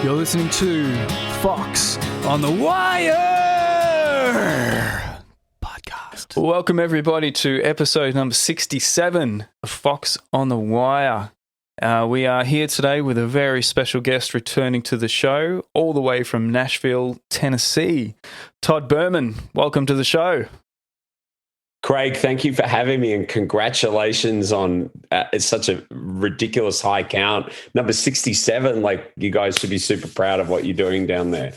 You're listening to Foxx on the Wire podcast. Welcome everybody to episode number 67 of Foxx on the Wire. We are here today with a very special guest returning to the show all the way from Nashville, Tennessee. Todd Burman, welcome to the show. Craig, thank you for having me, and congratulations on it's such a ridiculous high count. Number 67, like, you guys should be super proud of what you're doing down there.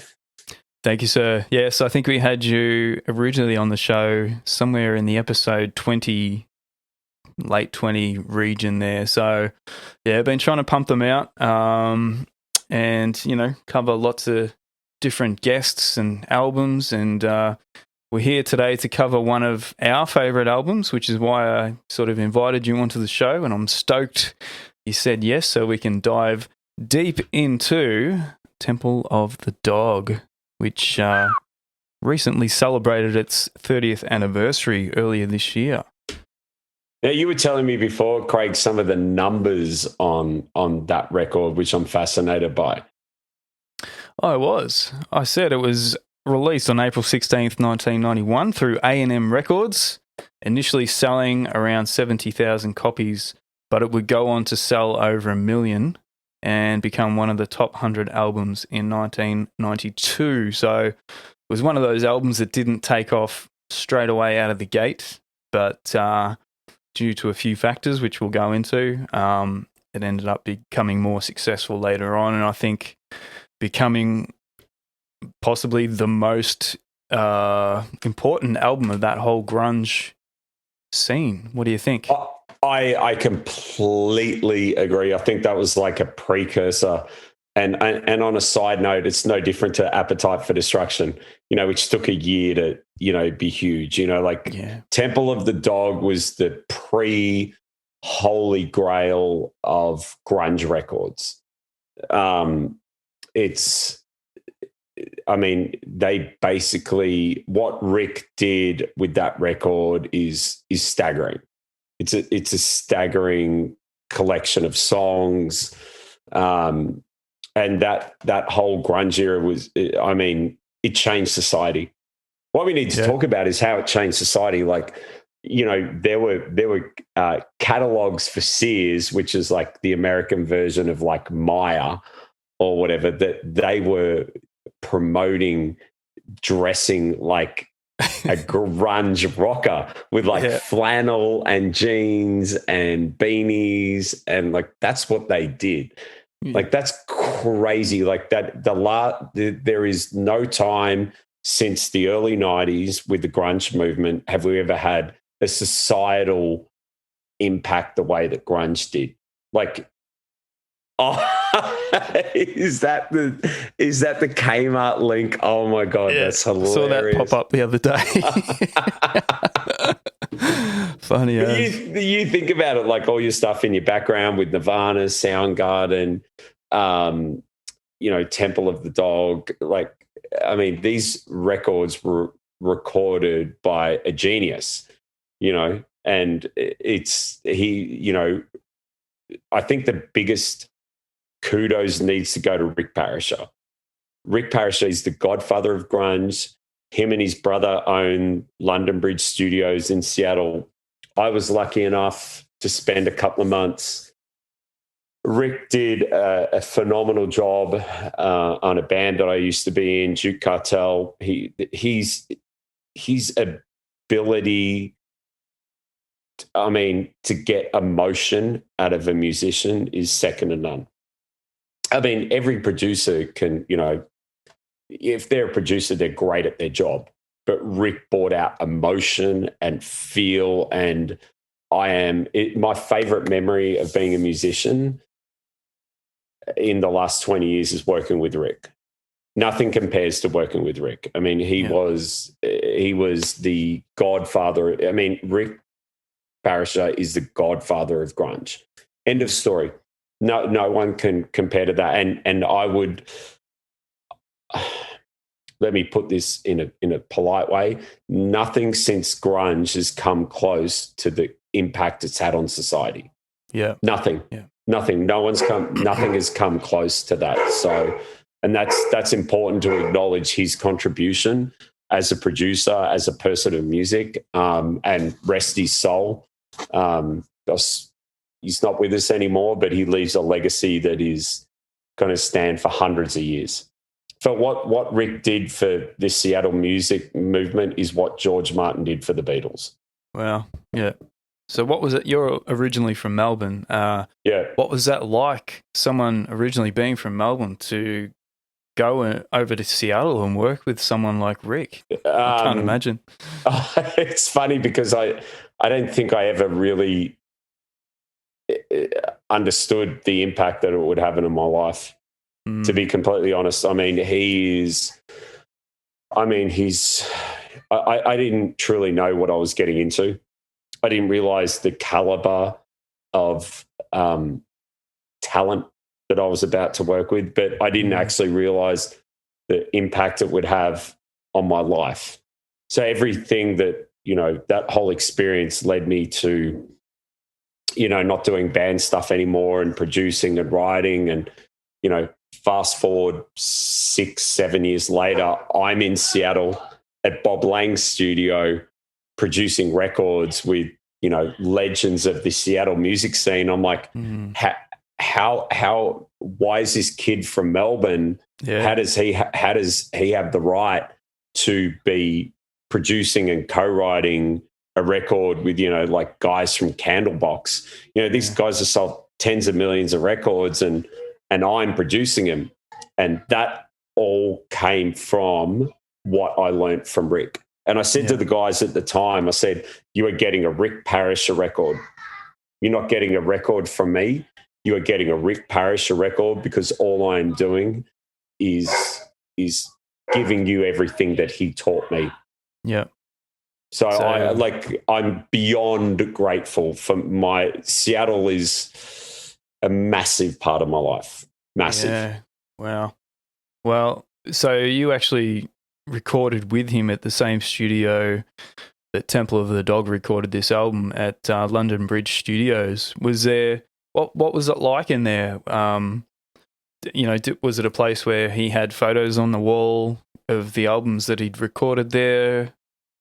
Thank you, sir. Yes, I think we had you originally on the show somewhere in the episode 20, late 20 region there. So, yeah, I've been trying to pump them out and, you know, cover lots of different guests and albums, and we're here today to cover one of our favourite albums, which is why I sort of invited you onto the show, and I'm stoked you said yes, so we can dive deep into Temple of the Dog, which recently celebrated its 30th anniversary earlier this year. Now, you were telling me before, Craig, some of the numbers on that record, which I'm fascinated by. I said it was released on April 16th, 1991 through A&M Records, initially selling around 70,000 copies, but it would go on to sell over 1 million and become one of the top 100 albums in 1992. So it was one of those albums that didn't take off straight away out of the gate, but due to a few factors, which we'll go into, it ended up becoming more successful later on, and I think becoming possibly the most important album of that whole grunge scene. What do you think? I completely agree. I think that was like a precursor. And on a side note, it's no different to Appetite for Destruction, you know, which took a year to, you know, be huge. You know, like, yeah. Temple of the Dog was the pre-holy grail of grunge records. They basically, what Rick did with that record is staggering. It's a staggering collection of songs, and that whole grunge era was, it changed society. What we need to talk about is how it changed society. Like, you know, there were catalogs for Sears, which is like the American version of like Maya or whatever, that they were promoting dressing like a grunge rocker with like flannel and jeans and beanies, and like that's what they did. Like, that's crazy. Like, that there is no time since the early 90s with the grunge movement have we ever had a societal impact the way that grunge did. Like, is that the Kmart link? Oh my God, that's hilarious. Saw that pop up the other day. Funny. You think about it, like all your stuff in your background with Nirvana, Soundgarden, you know, Temple of the Dog. Like, I mean, these records were recorded by a genius, you know, and I think the biggest kudos needs to go to Rick Parashar. Rick Parashar is the godfather of grunge. Him and his brother own London Bridge Studios in Seattle. I was lucky enough to spend a couple of months. Rick did a phenomenal job on a band that I used to be in, Juke Cartel. His ability, to get emotion out of a musician is second to none. I mean, every producer can, you know, if they're a producer, they're great at their job. But Rick brought out emotion and feel, and my favorite memory of being a musician in the last 20 years is working with Rick. Nothing compares to working with Rick. I mean, he was the godfather. I mean, Rick Parashar is the godfather of grunge. End of story. No one can compare to that. And I would, let me put this in a polite way. Nothing since grunge has come close to the impact it's had on society. Yeah. Nothing. Yeah. Nothing. Nothing has come close to that. So And that's important to acknowledge his contribution as a producer, as a person of music, and rest his soul. He's not with us anymore, but he leaves a legacy that is going to stand for hundreds of years. So what Rick did for this Seattle music movement is what George Martin did for the Beatles. Wow. Yeah. So what was it? You're originally from Melbourne. Yeah. What was that like, someone originally being from Melbourne, to go over to Seattle and work with someone like Rick? I can't imagine. It's funny because I don't think I ever really understood the impact that it would have in my life, to be completely honest. I didn't truly know what I was getting into. I didn't realize the caliber of talent that I was about to work with, but I didn't actually realize the impact it would have on my life. So everything that, that whole experience led me to, not doing band stuff anymore and producing and writing. And, fast forward 6-7 years later, I'm in Seattle at Bob Lang's studio producing records with, legends of the Seattle music scene. I'm like, why is this kid from Melbourne? Yeah. How does he have the right to be producing and co-writing a record with, like guys from Candlebox? These guys have sold tens of millions of records and I'm producing them. And that all came from what I learned from Rick. And I said to the guys at the time, I said, you are getting a Rick Parrish record. You're not getting a record from me. You are getting a Rick Parrish record, because all I am doing is giving you everything that he taught me. Yeah. So I'm beyond grateful for Seattle is a massive part of my life. Massive. Yeah. Wow. Well, so you actually recorded with him at the same studio that Temple of the Dog recorded this album at London Bridge Studios. Was there, what was it like in there? Was it a place where he had photos on the wall of the albums that he'd recorded there?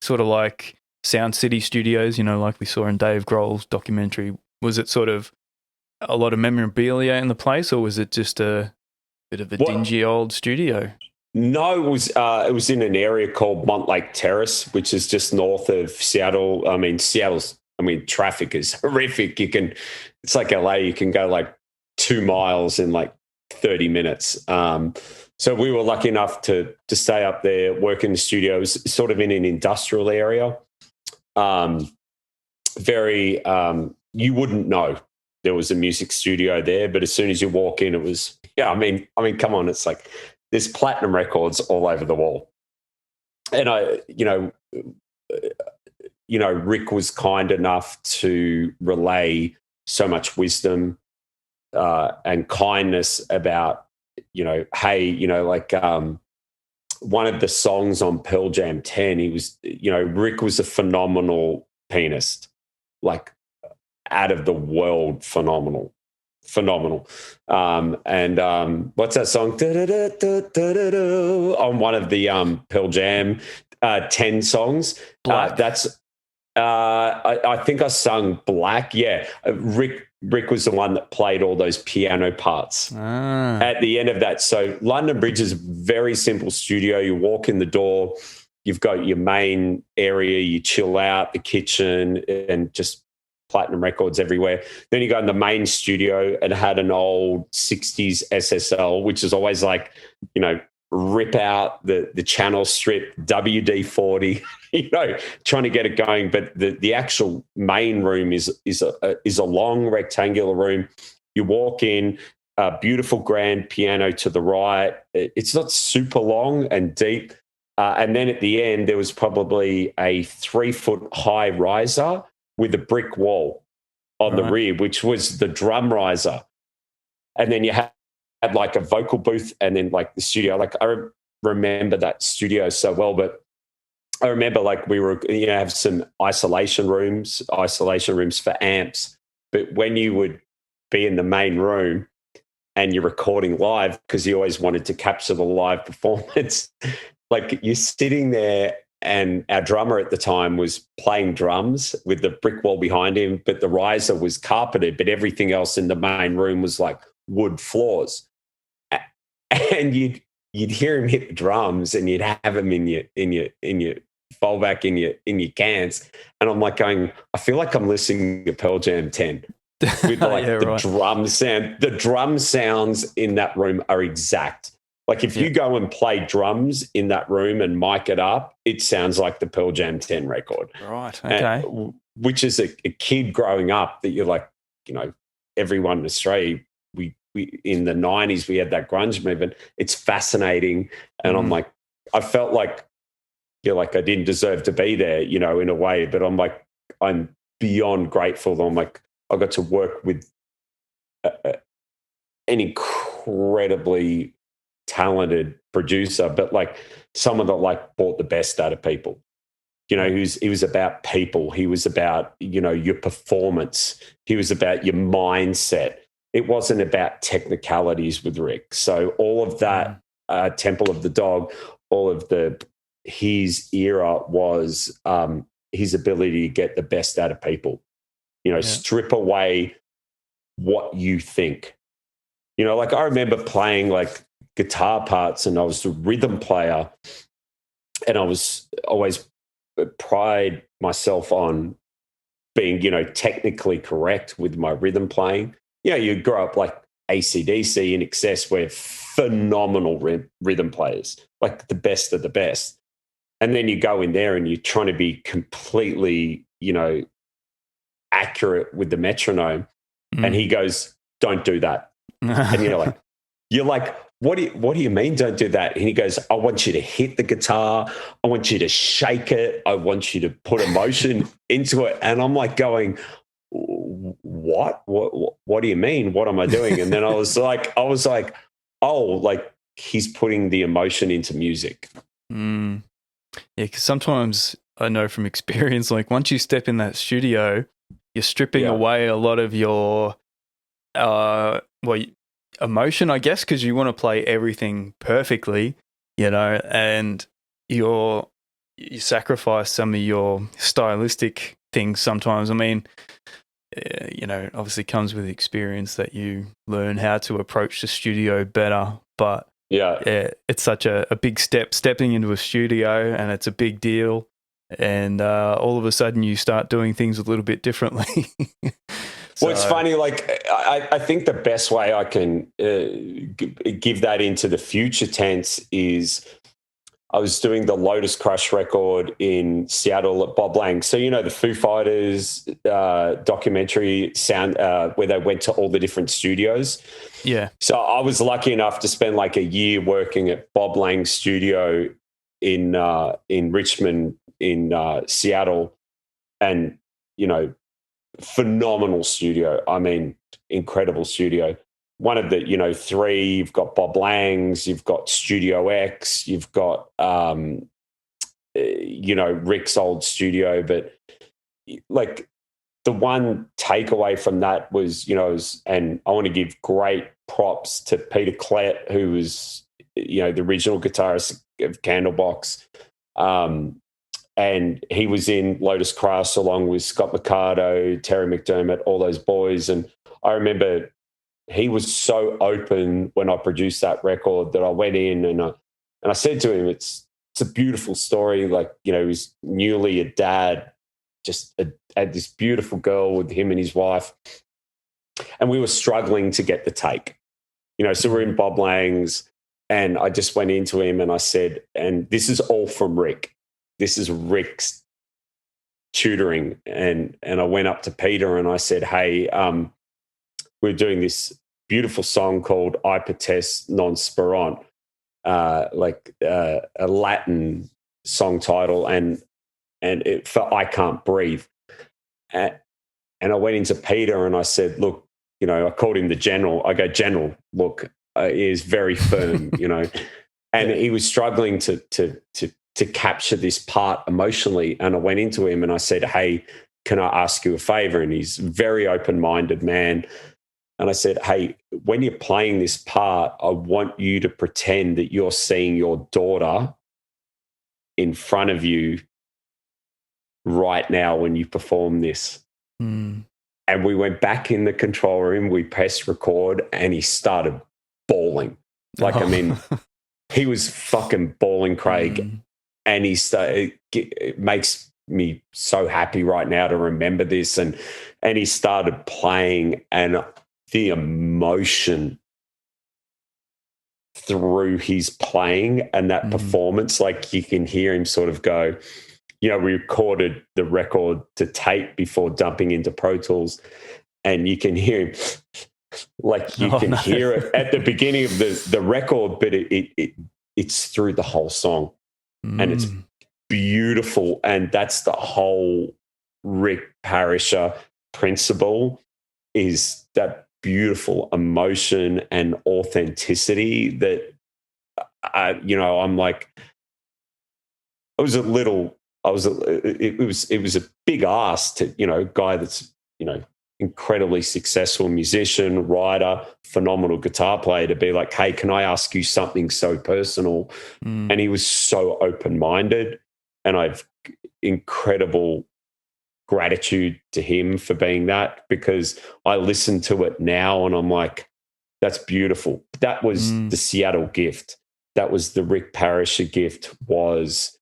Sort of like Sound City Studios, like we saw in Dave Grohl's documentary. Was it sort of a lot of memorabilia in the place, or was it just a bit of a dingy old studio? No, it was in an area called Montlake Terrace, which is just north of Seattle. Traffic is horrific. It's like LA. You can go like 2 miles in like 30 minutes. So we were lucky enough to stay up there, work in the studio. It was sort of in an industrial area. You wouldn't know there was a music studio there, but as soon as you walk in, it was, come on, it's like there's platinum records all over the wall. And Rick was kind enough to relay so much wisdom and kindness about, one of the songs on Pearl Jam 10, he was, Rick was a phenomenal pianist, like out of the world phenomenal. And what's that song? On one of the Pearl Jam 10 songs. That's I think I sung Black. Yeah, Rick was the one that played all those piano parts at the end of that. So London Bridge is a very simple studio. You walk in the door, you've got your main area, you chill out, the kitchen, and just platinum records everywhere. Then you go in the main studio and had an old 60s SSL, which is always like, rip out the channel strip, WD-40, trying to get it going. But the actual main room is a long rectangular room. You walk in, a beautiful grand piano to the right. It's not super long and deep. And then at the end, there was probably a 3-foot high riser with a brick wall on the rear, which was the drum riser. And then you had like a vocal booth and then like the studio. Like I remember that studio so well, but I remember like we were, have some isolation rooms for amps. But when you would be in the main room and you're recording live because he always wanted to capture the live performance. Like you're sitting there, and our drummer at the time was playing drums with the brick wall behind him, but the riser was carpeted, but everything else in the main room was like wood floors. And you'd hear him hit the drums, and you'd have him in your fallback in your cans. And I'm like going, I feel like I'm listening to Pearl Jam 10 with like drum sound. The drum sounds in that room are exact. Like if you go and play drums in that room and mic it up, it sounds like the Pearl Jam 10 record. Right. Okay. Which is a kid growing up that you're like, you know, everyone in Australia, we in the 90s, we had that grunge movement. It's fascinating. And I'm like, I felt like, like I didn't deserve to be there, you know, in a way, but I'm like, I'm beyond grateful. I'm like, I got to work with an incredibly talented producer, but like someone that like brought the best out of people. You know, he was about people. He was about, you know, your performance. He was about your mindset. It wasn't about technicalities with Rick. So all of that, Temple of the Dog, all of his era was his ability to get the best out of people. You know, strip away what you think. You know, like I remember playing like guitar parts, and I was the rhythm player, and I was always pride myself on being, you know, technically correct with my rhythm playing. You know, you grow up like AC/DC, In Excess, where phenomenal rhythm players, like the best of the best. And then you go in there and you're trying to be completely, you know, accurate with the metronome. And he goes, don't do that. And you're like, what do you mean don't do that? And he goes, I want you to hit the guitar. I want you to shake it. I want you to put emotion into it. And I'm like going, what do you mean? What am I doing? And then I was like, oh, like he's putting the emotion into music. Yeah, because sometimes I know from experience, like once you step in that studio, you're stripping away a lot of your emotion, I guess, because you want to play everything perfectly, you know, and you sacrifice some of your stylistic things sometimes. I mean, you know, obviously comes with experience that you learn how to approach the studio better, but it's such a big stepping into a studio, and it's a big deal, and all of a sudden you start doing things a little bit differently. Well, it's funny, like I think the best way I can give that into the future tense is I was doing the Lotus Crush record in Seattle at Bob Lang. So, you know, the Foo Fighters documentary sound where they went to all the different studios. Yeah. So I was lucky enough to spend like a year working at Bob Lang's studio in Richmond, in Seattle. And, you know, phenomenal studio. I mean, incredible studio. One of the, you know, three, you've got Bob Lang's, you've got Studio X, you've got, you know, Rick's old studio. But like the one takeaway from that was, you know, and I want to give great props to Peter Klett, who was, you know, the original guitarist of Candlebox. And he was in Lotus Crush along with Scott McCardo, Terry McDermott, all those boys. And I remember he was so open when I produced that record that I went in and I said to him, it's a beautiful story. Like, you know, he was newly a dad, just had this beautiful girl with him and his wife. And we were struggling to get the take, you know, so we're in Bob Lang's, and I just went into him and I said, and this is all from Rick. This is Rick's tutoring. And I went up to Peter and I said, hey, we're doing this beautiful song called I Potest Non Sperant, like a Latin song title, and it for I Can't Breathe. And I went into Peter and I said, look, you know, I called him the general. I go, General, look, he is very firm, you know, and he was struggling to capture this part emotionally. And I went into him and I said, hey, can I ask you a favor? And he's a very open-minded man. And I said, hey, when you're playing this part, I want you to pretend that you're seeing your daughter in front of you right now when you perform this. Mm. And we went back in the control room, we pressed record, and he started bawling. I mean, he was fucking bawling, Craig. And it makes me so happy right now to remember this. And he started playing, and the emotion through his playing and that performance, like you can hear him sort of go, we recorded the record to tape before dumping into Pro Tools, and you can hear him like you can hear it at the beginning of the record, but it's through the whole song. And it's beautiful. And that's the whole Rick Parisher principle, is that beautiful emotion and authenticity that I'm like, it was a big ask to, guy that's, incredibly successful musician, writer, phenomenal guitar player, to be like, hey, can I ask you something so personal? And he was so open-minded, and I've incredible gratitude to him for being that, because I listen to it now and I'm like, that's beautiful. That was the Seattle gift. That was the Rick Parisher gift, was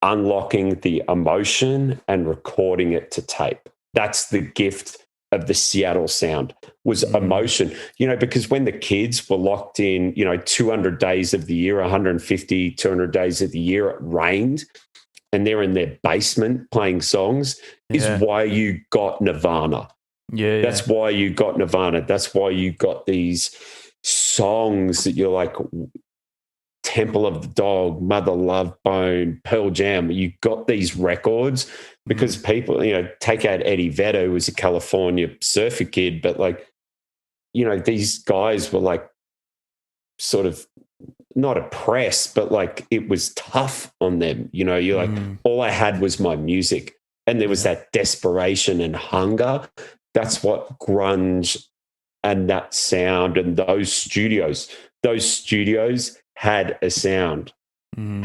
unlocking the emotion and recording it to tape. That's the gift of the Seattle sound, was emotion, because when the kids were locked in, 200 days of the year, 150, 200 days of the year, it rained, and they're in their basement playing songs, is why you got Nirvana. Yeah. That's why you got Nirvana. That's why you got these songs that you're like, Temple of the Dog, Mother Love Bone, Pearl Jam. You got these records because people, take out Eddie Vedder, who was a California surfer kid, but these guys were like sort of not oppressed, but like it was tough on them. You're like, all I had was my music, and there was that desperation and hunger. That's what grunge and that sound and those studios had a sound, and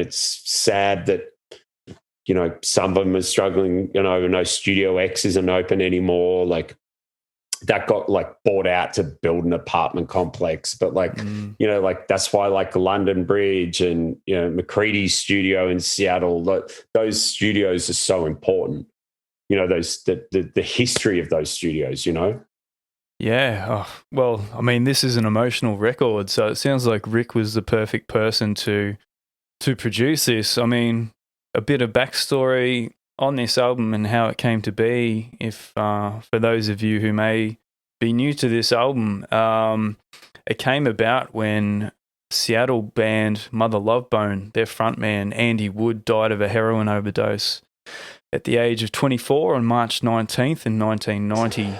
it's sad that, some of them are struggling, no Studio X isn't open anymore. Like that got bought out to build an apartment complex. But that's why London Bridge and, McCready's studio in Seattle, those studios are so important. The history of those studios, Yeah. Oh, well, I mean, this is an emotional record, so it sounds like Rick was the perfect person to produce this. I mean, a bit of backstory on this album and how it came to be, if for those of you who may be new to this album, it came about when Seattle band Mother Love Bone, their frontman Andy Wood, died of a heroin overdose at the age of 24 on March 19th in 1990.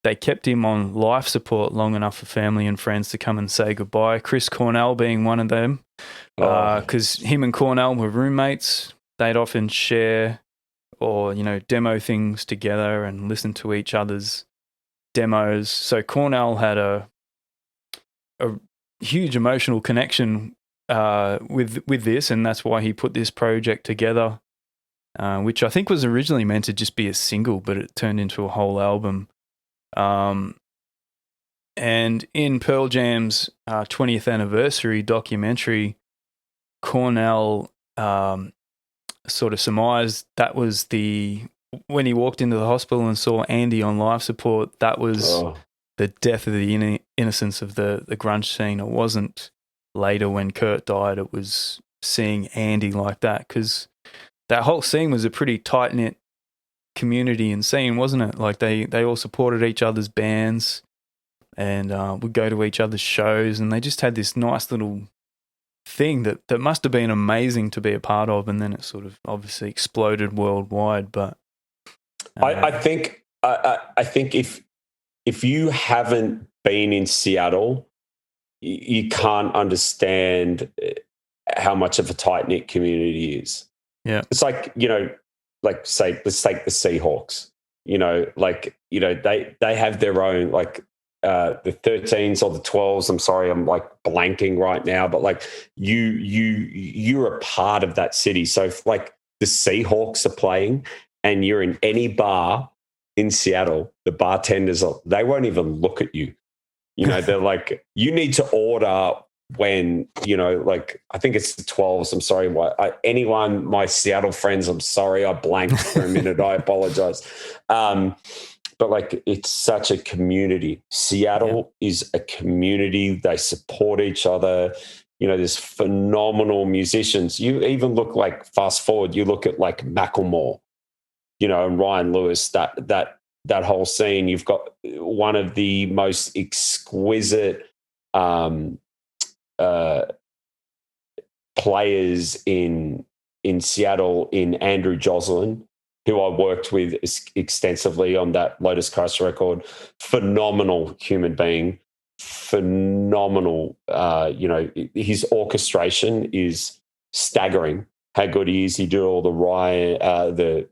They kept him on life support long enough for family and friends to come and say goodbye. Chris Cornell being one of them, because him and Cornell were roommates. They'd often share or, demo things together and listen to each other's demos. So Cornell had a huge emotional connection with this, and that's why he put this project together, which I think was originally meant to just be a single, but it turned into a whole album. And in Pearl Jam's 20th anniversary documentary, Cornell sort of surmised that was when he walked into the hospital and saw Andy on life support, that was the death of the innocence of the grunge scene. It wasn't later when Kurt died, it was seeing Andy like that, because that whole scene was a pretty tight-knit community and scene, wasn't it? Like they all supported each other's bands and would go to each other's shows, and they just had this nice little thing that must have been amazing to be a part of, and then it sort of obviously exploded worldwide. But I think if you haven't been in Seattle, you can't understand how much of a tight-knit community is. Yeah. It's like, let's take the Seahawks. They have their own, like, the 13s or the 12s. I'm sorry, I'm like blanking right now, but like you're a part of that city. So if like the Seahawks are playing and you're in any bar in Seattle, the bartenders they won't even look at you. They're like, you need to order when, like, I think it's the 12s. I'm sorry. Anyone, my Seattle friends, I'm sorry, I blanked for a minute. I apologize. But like, it's such a community. Seattle is a community. They support each other. There's phenomenal musicians. You even look like, fast forward, you look at like Macklemore, and Ryan Lewis, that whole scene. You've got one of the most exquisite players in Seattle, in Andrew Joslin, who I worked with extensively on that Lotus Coast record. Phenomenal human being, phenomenal. His orchestration is staggering. How good he is. He did all the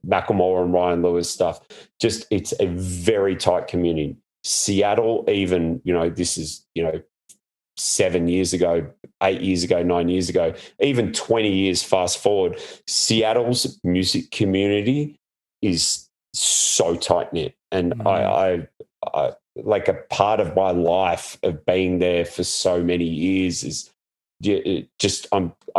Macklemore and Ryan Lewis stuff. Just, it's a very tight community. Seattle, even, this is, 7 years ago, 8 years ago, 9 years ago, even 20 years fast forward, Seattle's music community is so tight-knit. And I like, a part of my life of being there for so many years is I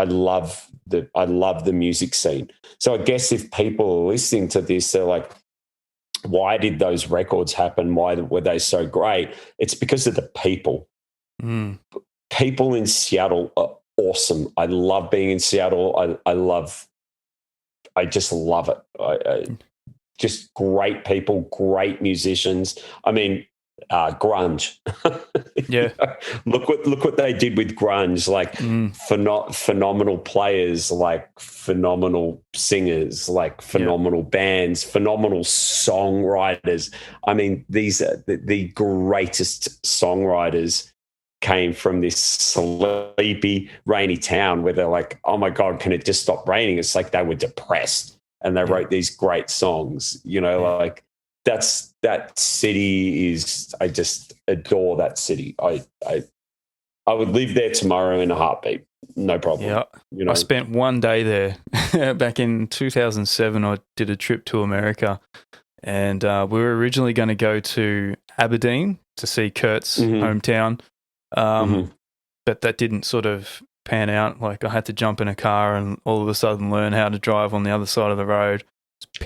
love the music scene. So I guess if people are listening to this, they're like, why did those records happen? Why were they so great? It's because of the people. People in Seattle are awesome. I love being in Seattle. I just love it. Just great people, great musicians. I mean, grunge. Yeah. Look what they did with grunge. Like, phenomenal players, like phenomenal singers, like phenomenal bands, phenomenal songwriters. I mean, these are the greatest songwriters came from this sleepy, rainy town where they're like, oh my God, can it just stop raining? It's like they were depressed and they wrote these great songs, like that city is, I just adore that city. I would live there tomorrow in a heartbeat. No problem. Yeah. I spent one day there back in 2007. I did a trip to America and we were originally going to go to Aberdeen to see Kurt's hometown. But that didn't sort of pan out. Like, I had to jump in a car and all of a sudden learn how to drive on the other side of the road.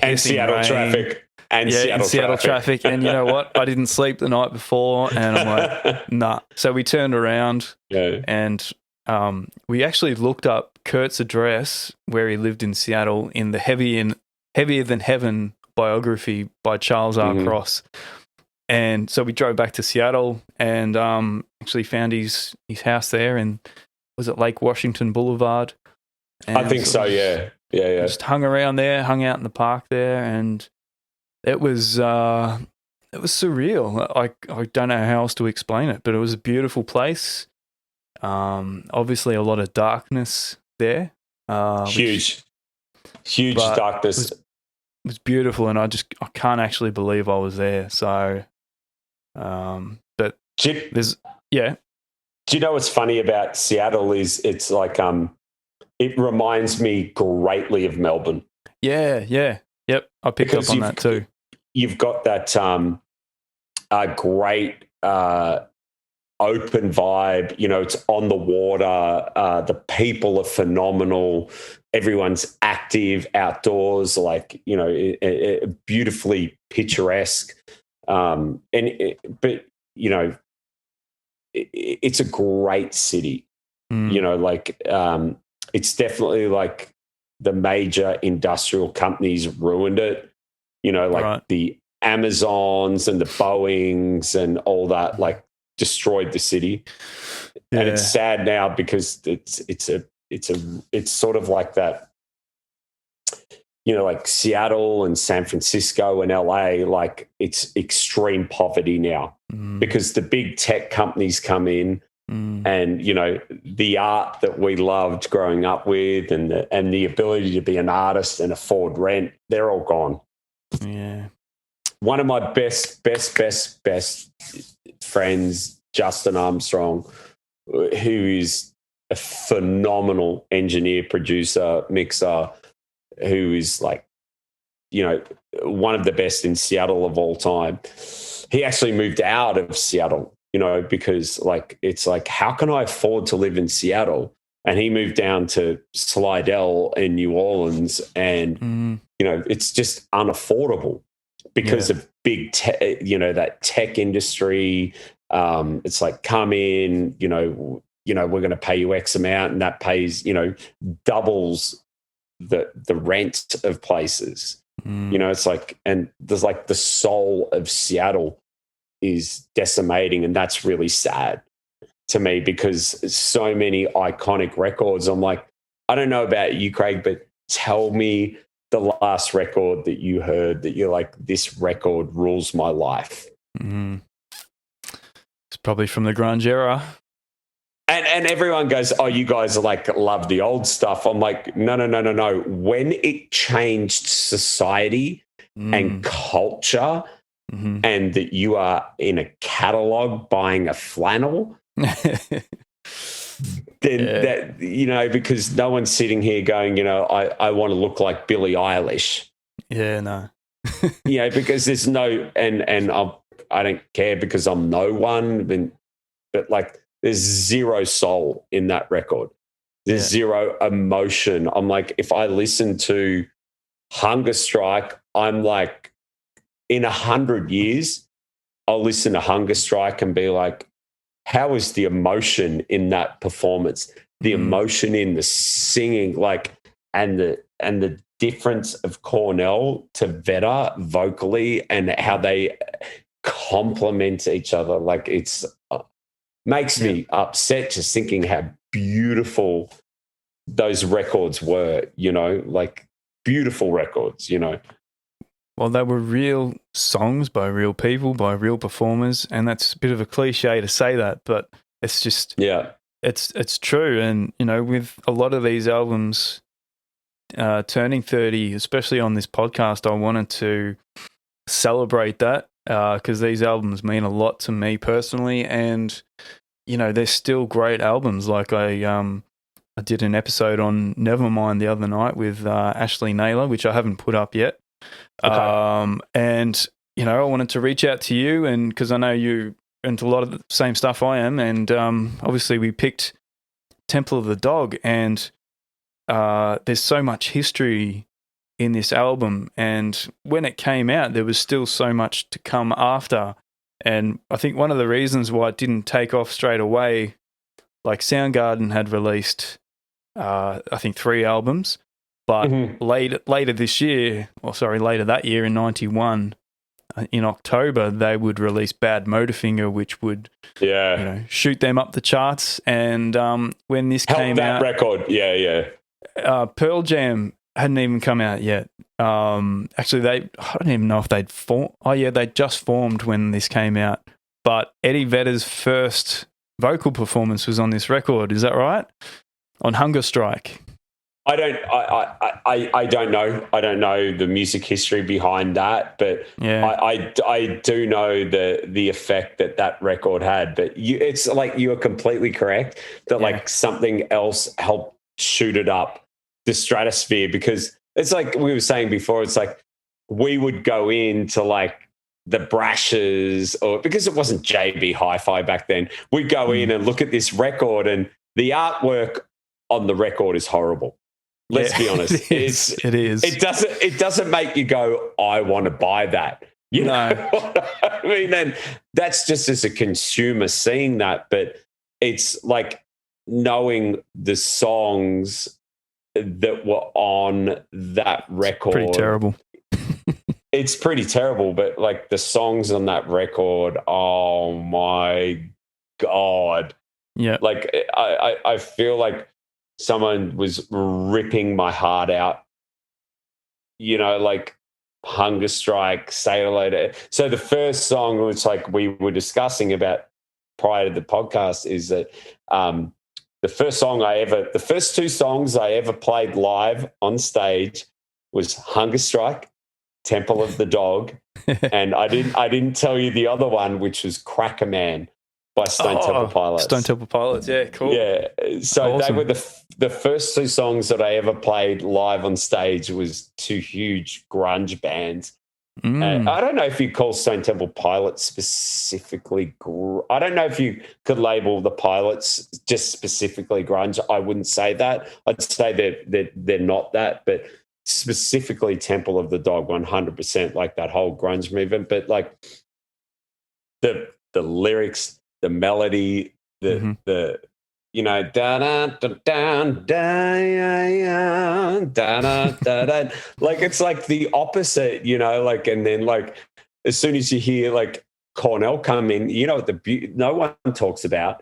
And Seattle traffic. And Seattle traffic. And you know what? I didn't sleep the night before and I'm like, nah. So we turned around and we actually looked up Kurt's address where he lived in Seattle in the Heavier Than Heaven biography by Charles R. Cross. And so we drove back to Seattle and actually found his house there, and was it Lake Washington Boulevard? And I think so, yeah. Just hung around there, hung out in the park there, and it was surreal. I don't know how else to explain it, but it was a beautiful place. Obviously, a lot of darkness there. Huge darkness. It was beautiful, and I can't actually believe I was there. So, but there's Do you know what's funny about Seattle is it's like it reminds me greatly of Melbourne. Yeah. Yep. I picked up on that too. You've got that great open vibe. It's on the water. The people are phenomenal. Everyone's active outdoors, like, beautifully picturesque. It's a great city. It's definitely like the major industrial companies ruined it. The Amazons and the Boeings and all that, like, destroyed the city. Yeah. And it's sad now because it's sort of like that, like Seattle and San Francisco and LA, like, it's extreme poverty now because the big tech companies come in and, the art that we loved growing up with and the ability to be an artist and afford rent, they're all gone. Yeah. one of my best friends, Justin Armstrong, who is a phenomenal engineer, producer, mixer, who is like, you know, one of the best in Seattle of all time. He actually moved out of Seattle, you know, because like, it's like, how can I afford to live in Seattle? And he moved down to Slidell in New Orleans, and, you know, it's just unaffordable because of big tech, you know, that tech industry. It's like, come in, you know, we're going to pay you X amount, and that pays, you know, doubles the rent of places. You know, it's like, and there's like the soul of Seattle is decimating, and that's really sad to me because so many iconic records. I'm like, I don't know about you, Craig, but tell me the last record that you heard that you're like, this record rules my life. It's probably from the grunge era. And everyone goes, oh, you guys are like, love the old stuff. I'm like, no. When it changed society and culture, and that you are in a catalog buying a flannel, then that, you know, because no one's sitting here going, you know, I want to look like Billie Eilish. Yeah, no. You know, because there's no, and I don't care because I'm no one, but like, there's zero soul in that record. There's zero emotion. I'm like, if I listen to Hunger Strike, I'm like, in 100 years, I'll listen to Hunger Strike and be like, how is the emotion in that performance? The emotion in the singing, like, and the difference of Cornell to Vedder vocally and how they complement each other. Like, it's makes me upset just thinking how beautiful those records were, you know, like beautiful records, you know. Well, they were real songs by real people, by real performers, and that's a bit of a cliche to say that, but it's just it's true. And, you know, with a lot of these albums turning 30, especially on this podcast, I wanted to celebrate that because these albums mean a lot to me personally, and, you know, they're still great albums. Like I did an episode on Nevermind the other night with Ashley Naylor, which I haven't put up yet. Okay. And, you know, I wanted to reach out to you, and because I know you into a lot of the same stuff I am, and obviously we picked Temple of the Dog, and there's so much history in this album, and when it came out there was still so much to come after. And I think one of the reasons why it didn't take off straight away, like Soundgarden had released I think 3 albums, but later that year in 91, in October, they would release Bad Motorfinger, which would you know, shoot them up the charts. And when this came out, record, Pearl Jam hadn't even come out yet. Actually, I don't even know if they'd formed. Oh yeah, they just formed when this came out. But Eddie Vedder's first vocal performance was on this record. Is that right? On Hunger Strike. I don't know. I don't know the music history behind that, but I do know the effect that record had. But it's like, you are completely correct that like something else helped shoot it up the stratosphere, because it's like we were saying before, it's like we would go into like the Brashes, or because it wasn't JB Hi-Fi back then, we'd go in and look at this record, and the artwork on the record is horrible. Let's be honest. It is. It doesn't make you go, I want to buy that. You know what I mean? And that's just as a consumer seeing that, but it's like knowing the songs that were on that record. Pretty terrible. It's pretty terrible, but like the songs on that record, oh my God. Yeah. Like I feel like someone was ripping my heart out, you know, like Hunger Strike, Say Hello to. So the first song, which like we were discussing about prior to the podcast, is that the first 2 songs I ever played live on stage was Hunger Strike Temple of the Dog, and I didn't tell you the other one, which was Cracker Man by Stone Temple Pilots. Stone Temple Pilots, yeah, cool. Yeah, so awesome. they were the first two songs that I ever played live on stage. Was two huge grunge bands. I don't know if you call Stone Temple Pilots specifically. I don't know if you could label the Pilots just specifically grunge. I wouldn't say that. I'd say they're not that, but specifically Temple of the Dog, 100%, like that whole grunge movement. But like the lyrics, the melody, the you know, da da da da da da da da, like it's like the opposite, you know, like, and then like as soon as you hear like Cornell come in, you know what no one talks about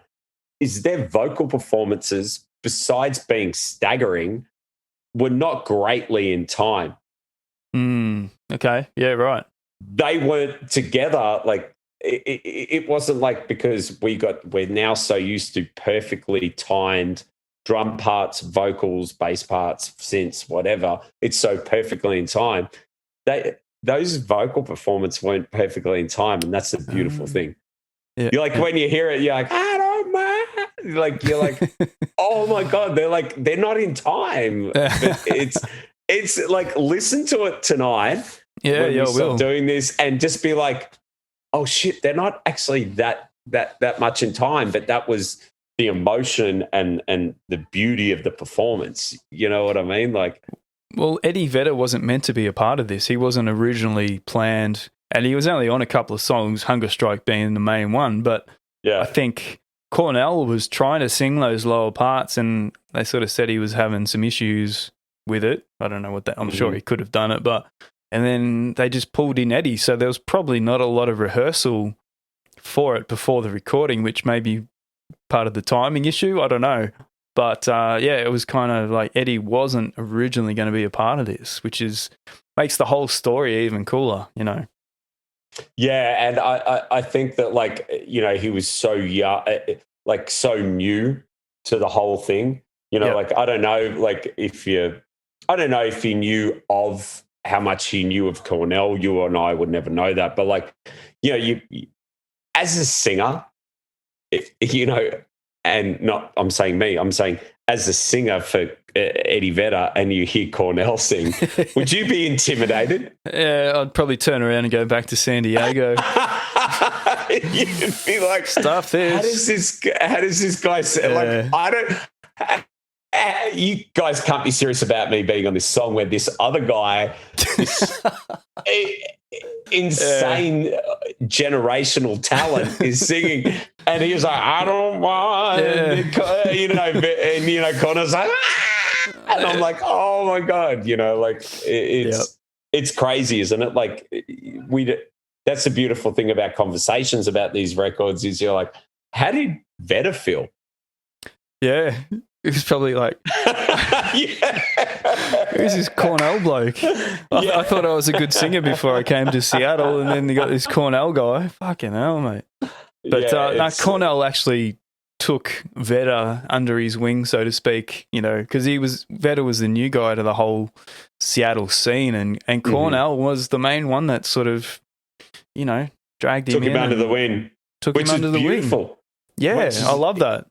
is their vocal performances, besides being staggering, were not greatly in time. Okay, yeah, right. They weren't together, like. It wasn't like because we're now so used to perfectly timed drum parts, vocals, bass parts, synths, whatever. It's so perfectly in time. Those vocal performances weren't perfectly in time, and that's the beautiful thing. Yeah. You're like when you hear it, you're like, I don't mind. Like you're like, oh my god, they're not in time. It's like listen to it tonight. Yeah, when you start will doing this and just be like, oh shit, they're not actually that much in time, but that was the emotion and the beauty of the performance. You know what I mean? Like, well, Eddie Vedder wasn't meant to be a part of this. He wasn't originally planned, and he was only on a couple of songs, Hunger Strike being the main one. But yeah, I think Cornell was trying to sing those lower parts, and they sort of said he was having some issues with it. I don't know what that. I'm sure he could have done it, but. And then they just pulled in Eddie. So there was probably not a lot of rehearsal for it before the recording, which may be part of the timing issue. I don't know. But yeah, it was kind of like Eddie wasn't originally going to be a part of this, which makes the whole story even cooler, you know. Yeah, and I think that, like, you know, he was so young, like so new to the whole thing. You know, like, I don't know if he knew of how much he knew of Cornell. You and I would never know that. But, like, you know, you as a singer, you know, and not I'm saying as a singer for Eddie Vedder, and you hear Cornell sing, would you be intimidated? Yeah, I'd probably turn around and go back to San Diego. You'd be like, stuff this. How does this guy say? Like, I don't. You guys can't be serious about me being on this song where this other guy, this insane generational talent, is singing, and he's like, I don't want, you know, and you know, Connor's like, and I'm like, oh my god, you know, like it's crazy, isn't it? Like that's the beautiful thing about conversations about these records is you're like, how did Vedder feel? Yeah. It was probably like, who's this Cornell bloke? I thought I was a good singer before I came to Seattle, and then you got this Cornell guy. Fucking hell, mate. But Cornell actually took Vedder under his wing, so to speak, you know, because Vedder was the new guy to the whole Seattle scene, and Cornell was the main one that sort of, you know, dragged him in. Took him under the wing. Which is beautiful. Yeah, I love that.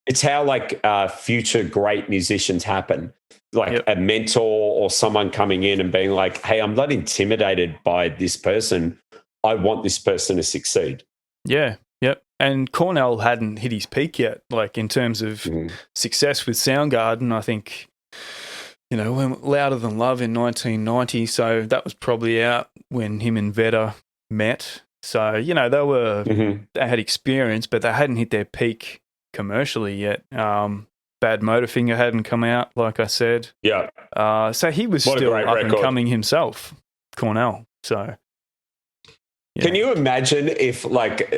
It's how, like, future great musicians happen. Like a mentor or someone coming in and being like, hey, I'm not intimidated by this person. I want this person to succeed. Yeah, yep. And Cornell hadn't hit his peak yet, like in terms of success with Soundgarden. I think, you know, went Louder Than Love in 1990. So that was probably out when him and Vedder met. So, you know, they had experience, but they hadn't hit their peak commercially yet. Bad Motorfinger hadn't come out, like I said. Yeah. So he was still up and coming himself, Cornell. So can you imagine if like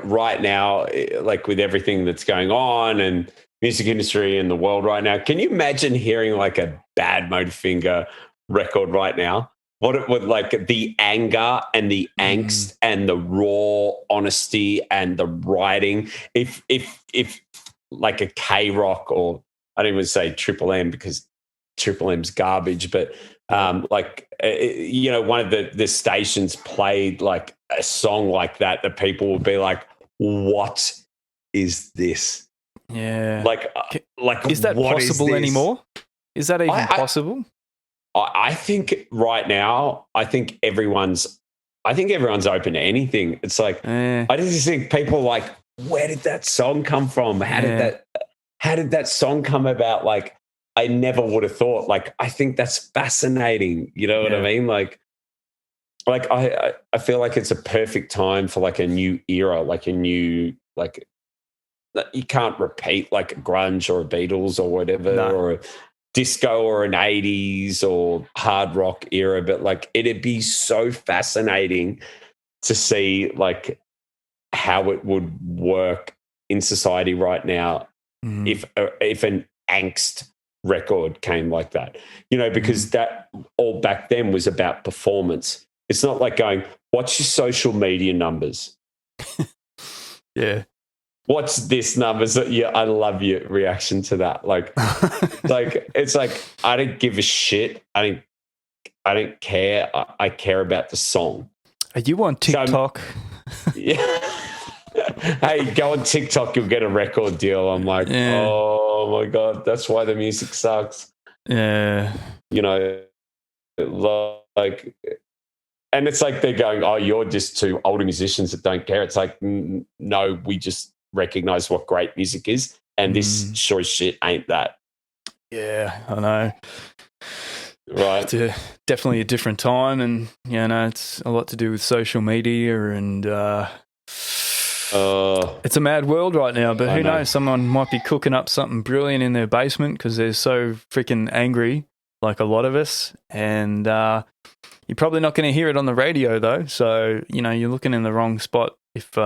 right now, like with everything that's going on and music industry in the world right now, can you imagine hearing like a Bad Motorfinger record right now? What it would, like, the anger and the angst and the raw honesty and the writing. If like a K-Rock, or I don't even say Triple M because Triple M's garbage, but one of the stations played like a song like that people would be like, what is this? Yeah. Like is that what possible is anymore? Is that even possible? I think right now, I think everyone's open to anything. It's like, I just think people are like, where did that song come from? How did that song come about? Like, I never would have thought. Like, I think that's fascinating. You know what I mean? Like I feel like it's a perfect time for like a new era, like a new, like, you can't repeat like a grunge or a Beatles or whatever, or a disco or an 80s or hard rock era, but like it'd be so fascinating to see like how it would work in society right now if an angst record came like that, because that all back then was about performance. It's not like going, what's your social media numbers? Yeah. What's this numbers? Yeah, I love your reaction to that. Like, it's like, I don't give a shit. I don't care. I care about the song. Are you on TikTok? Yeah. Hey, go on TikTok, you'll get a record deal. I'm like, oh my God, that's why the music sucks. Yeah. Like, and it's like they're going, oh, you're just two older musicians that don't care. It's like, no, we just recognize what great music is, and this sure as shit ain't that. Yeah, I know. Right. It's definitely a different time, and it's a lot to do with social media, and it's a mad world right now. But who knows? Someone might be cooking up something brilliant in their basement because they're so freaking angry, like a lot of us, and you're probably not going to hear it on the radio though. So you're looking in the wrong spot if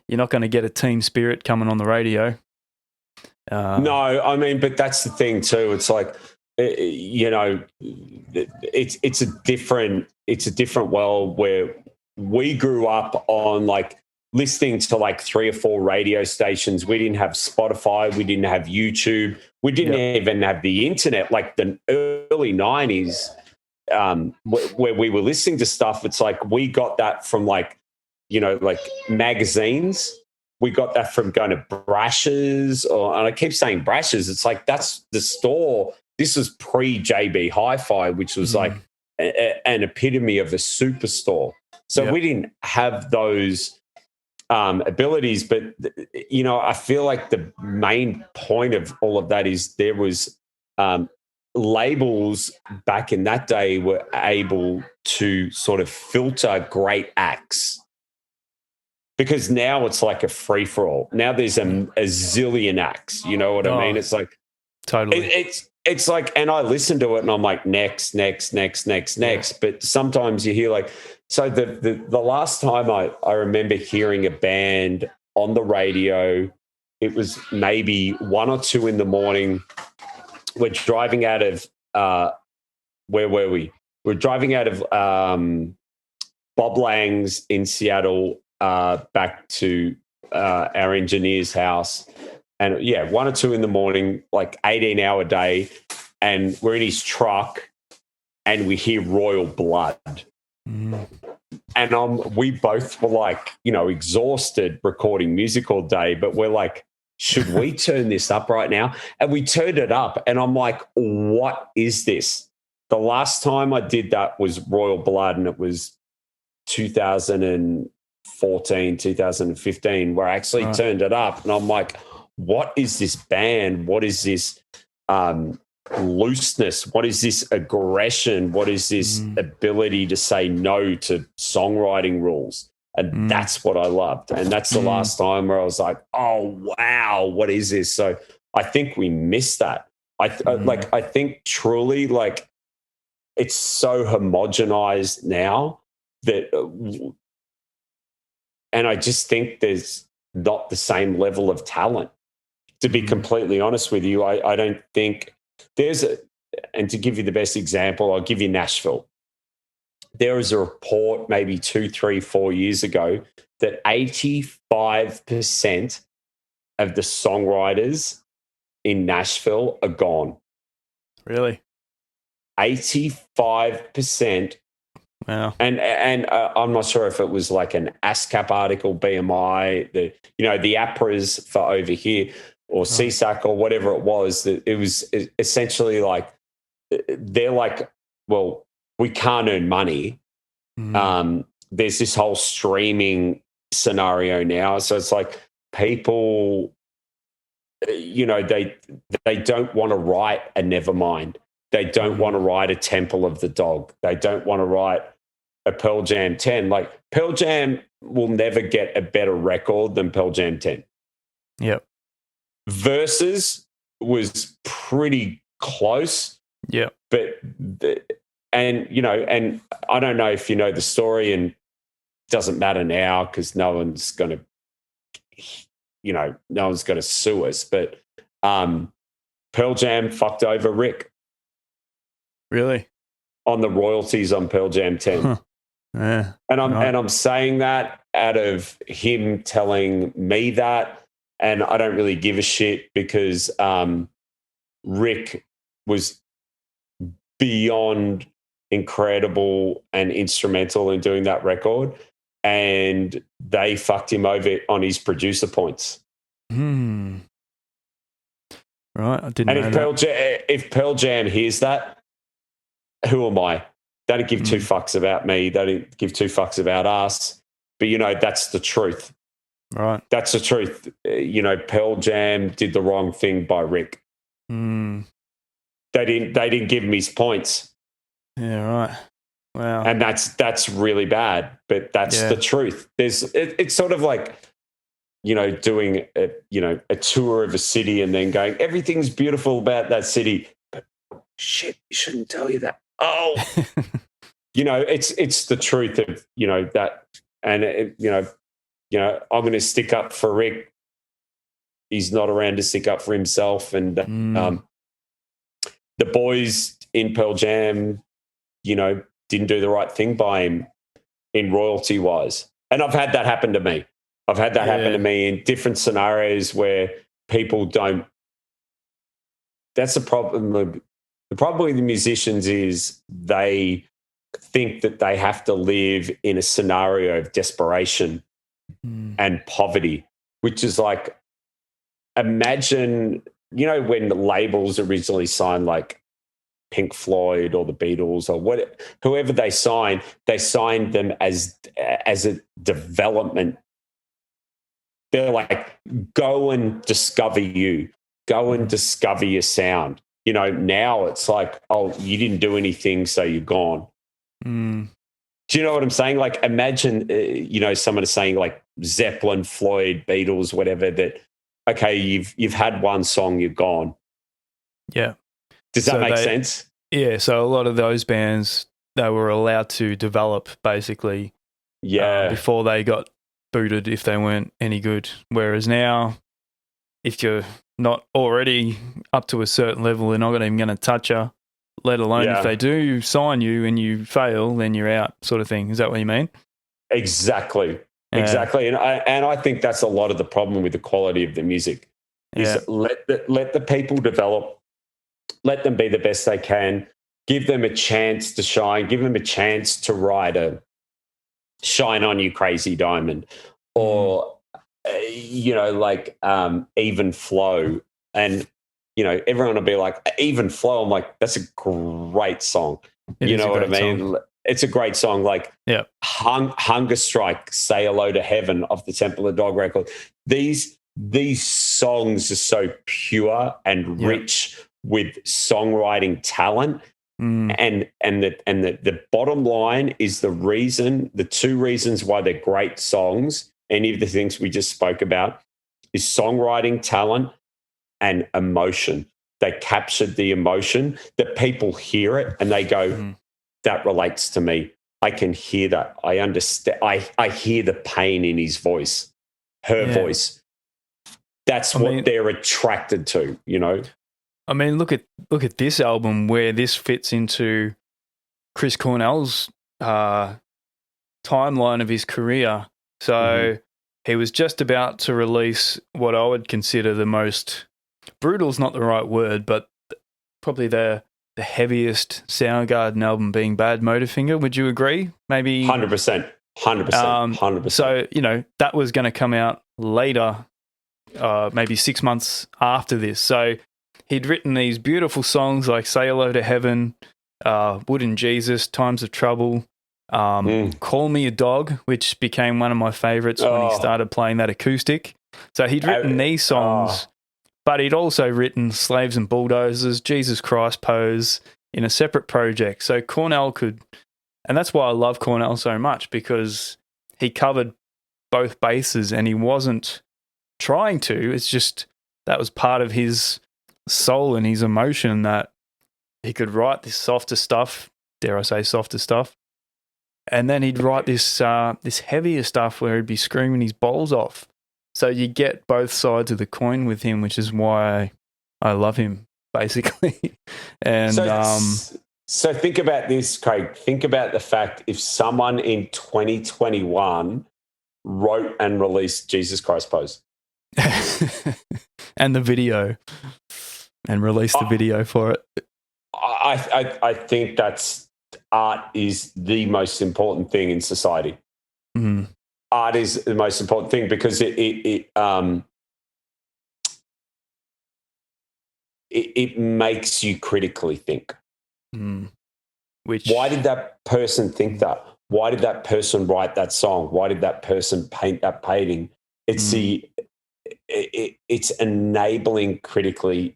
you're not going to get a team spirit coming on the radio. No, I mean, but that's the thing too. It's like, it's a different world where we grew up on like listening to like 3 or 4 radio stations. We didn't have Spotify. We didn't have YouTube. We didn't even have the internet. Like the early 90s, where we were listening to stuff. It's like we got that from like magazines. We got that from going to Brash's, and I keep saying Brash's. It's like that's the store. This was pre-JB Hi-Fi, which was like an epitome of a superstore. So we didn't have those abilities. But, I feel like the main point of all of that is there was labels back in that day were able to sort of filter great acts. Because now it's like a free-for-all. Now there's a zillion acts. You know what I mean? It's like totally. It's like, and I listen to it and I'm like, next. But sometimes you hear like, so the last time I remember hearing a band on the radio, it was maybe 1 or 2 in the morning. We're driving out of where were we? We're driving out of Bob Lang's in Seattle. Back to our engineer's house, and 1 or 2 in the morning, like 18-hour day, and we're in his truck, and we hear Royal Blood, and we both were like, exhausted recording music all day, but we're like, should we turn this up right now? And we turned it up, and I'm like, what is this? The last time I did that was Royal Blood, and it was 2014, 2015, where I actually turned it up, and I'm like, what is this band? What is this looseness? What is this aggression? What is this ability to say no to songwriting rules? And that's what I loved. And that's the last time where I was like, oh, wow, what is this? So I think we missed that. I think truly, like, it's so homogenized now that and I just think there's not the same level of talent. To be completely honest with you, I don't think there's and to give you the best example, I'll give you Nashville. There was a report maybe 2, 3, 4 years ago that 85% of the songwriters in Nashville are gone. Really? 85%. Wow. And I'm not sure if it was like an ASCAP article, BMI, the APRAs for over here, or CSAC or whatever it was. That it was essentially like they're like, well, we can't earn money. There's this whole streaming scenario now, so it's like people, they don't want to write a Nevermind. They don't want to write a Temple of the Dog. They don't want to write a Pearl Jam 10. Like, Pearl Jam will never get a better record than Pearl Jam 10. Yep. Versus was pretty close. Yep. But, and I don't know if you know the story, and it doesn't matter now because no one's going to sue us. But Pearl Jam fucked over Rick. Really? On the royalties on Pearl Jam 10. Huh. Yeah. And I'm saying that out of him telling me that, and I don't really give a shit because Rick was beyond incredible and instrumental in doing that record, and they fucked him over on his producer points. Right, I didn't and know if Pearl Jam hears that, who am I? They don't give two fucks about me. They don't give two fucks about us. But, that's the truth. Right. That's the truth. Pearl Jam did the wrong thing by Rick. They didn't give him his points. Yeah, right. Wow. And that's really bad. But that's the truth. It's sort of like, doing a tour of a city and then going, everything's beautiful about that city. But shit, you shouldn't tell you that. Oh, it's the truth of, that. And, I'm going to stick up for Rick. He's not around to stick up for himself. And the boys in Pearl Jam, didn't do the right thing by him in royalty wise. And I've had that happen to me. I've had that happen to me in different scenarios where people don't. That's the problem. The problem with the musicians is they think that they have to live in a scenario of desperation and poverty, which is like, imagine, when the labels originally signed like Pink Floyd or the Beatles or whoever they signed them as a development. They're like, go and discover you, go and discover your sound. Now it's like, oh, you didn't do anything, so you're gone. Do you know what I'm saying? Like, imagine, someone is saying like Zeppelin, Floyd, Beatles, whatever, that, okay, you've had one song, you're gone. Yeah. Does that make sense? Yeah. So a lot of those bands, they were allowed to develop basically before they got booted if they weren't any good. Whereas now, if you're not already up to a certain level, they're not even going to touch you, let alone if they do sign you and you fail, then you're out, sort of thing. Is that what you mean? Exactly. Exactly. And I think that's a lot of the problem with the quality of the music is let the people develop, let them be the best they can, give them a chance to shine, give them a chance to write a Shine On You Crazy Diamond or Even Flow, and everyone will be like, Even Flow. I'm like, that's a great song. You know what I mean? Song. It's a great song. Like Hunger Strike, Say Hello to Heaven off the Temple of Dog record. These songs are so pure and rich with songwriting talent. And the bottom line is the two reasons why they're great songs, any of the things we just spoke about, is songwriting talent and emotion. They captured the emotion that people hear it and they go, that relates to me. I can hear that. I understand. I hear the pain in his voice, her voice. That's what they're attracted to, I mean, look at this album where this fits into Chris Cornell's timeline of his career. So he was just about to release what I would consider the most brutal is not the right word, but probably the the heaviest Soundgarden album being Bad Motorfinger. Would you agree? Maybe 100%. 100%. So, that was going to come out later, maybe 6 months after this. So he'd written these beautiful songs like Say Hello to Heaven, Wooden Jesus, Times of Trouble, Call Me a Dog, which became one of my favorites when he started playing that acoustic. So he'd written these songs, but he'd also written Slaves and Bulldozers, Jesus Christ Pose in a separate project. So Cornell could, and that's why I love Cornell so much, because he covered both bases and he wasn't trying to. It's just that was part of his soul and his emotion, that he could write this softer stuff, dare I say softer stuff, and then he'd write this heavier stuff where he'd be screaming his balls off. So you get both sides of the coin with him, which is why I love him, basically. And so think about this, Craig. Think about the fact if someone in 2021 wrote and released Jesus Christ Pose. And the video. And released the video for it. I think that's art is the most important thing in society. Mm-hmm. Art is the most important thing because it makes you critically think. Why did that person think that? Why did that person write that song? Why did that person paint that painting? It's it's enabling critical